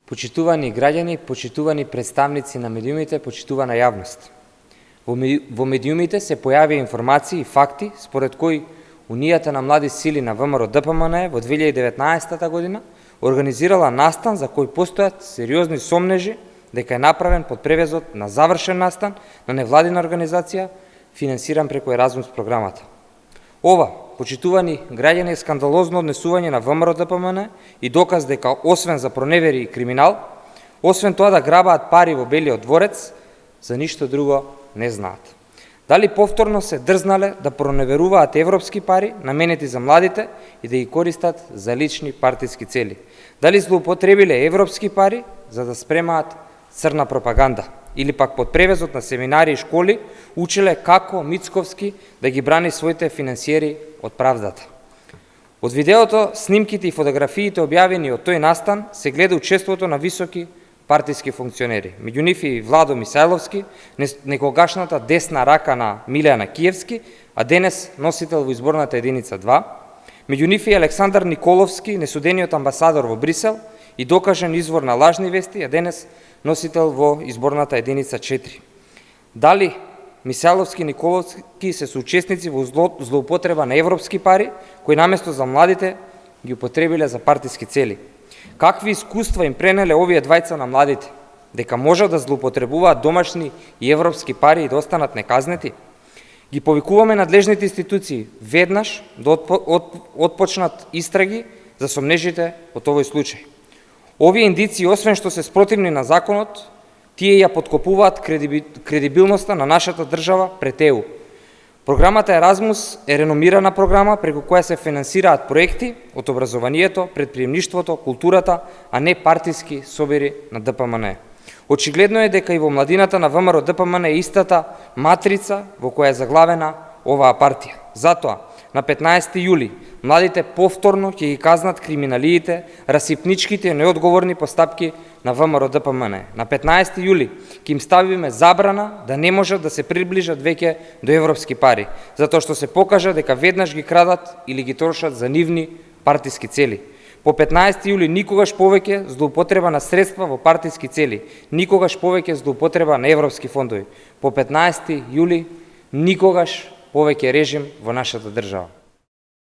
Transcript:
Почитувани граѓани, почитувани представници на медиумите, почитувана јавност. Во медиумите се појавија информации и факти според кои Унијата на млади сили на ВМРО-ДПМНЕ во 2019 година организирала настан за кој постојат сериозни сомнежи дека е направен под превезот на завршен настан на невладина организација финансиран преку Еразмус програмата. Ова, почитувани граѓани, е скандалозно однесување на ВМРО-ДПМНЕ и доказ дека освен за проневери и криминал, освен тоа да грабаат пари во Белиот дворец, за ништо друго не знаат. Дали повторно се дрзнале да проневеруваат европски пари наменети за младите и да ги користат за лични партиски цели? Дали злоупотребиле европски пари за да спремаат црна пропаганда? Или пак под превезот на семинари и школи учеле како Мицковски да ги брани своите финансиери од правдата? Од видеото, снимките и фотографиите објавени од тој настан се гледа учеството на високи партиски функционери. Меѓу нив и Владо Мисајловски, некогашната десна рака на Милјана Киевски, а денес носител во изборната единица 2. Меѓу нив и Александар Николовски, несудениот амбасадор во Брисел и докажен извор на лажни вести, а денес носител во изборната единица 4. Дали Мисајловски и Николовски се соучесници во злоупотреба на европски пари, кои наместо за младите ги употребиле за партиски цели? Какви искуства им пренеле овие двајца на младите? Дека можат да злоупотребуваат домашни и европски пари и да останат неказнети? Ги повикуваме надлежните институции веднаш да отпочнат истраги за сомнежите од овој случај. Овие индиции, освен што се спротивни на законот, тие ја подкопуваат кредибилноста на нашата држава пред ЕУ. Програмата Еразмус е реномирана програма преку која се финансираат проекти од образованието, предприемништвото, културата, а не партиски собери на ДПМНЕ. Очигледно е дека и во младината на ВМРО-ДПМНЕ е истата матрица во која е заглавена оваа партија. Затоа, на 15 јули, младите повторно ќе ги казнат криминалиите, расипничките и неодговорни постапки на ВМРО-ДПМНЕ. На 15 јули ќе им ставиме забрана да не можат да се приближат веќе до европски пари, затоа што се покажа дека веднаш ги крадат или ги трошат за нивни партиски цели. По 15 јули никогаш повеќе злоупотреба на средства во партиски цели, никогаш повеќе злоупотреба на европски фондови. По 15 јули никогаш повеќе режим во нашата држава.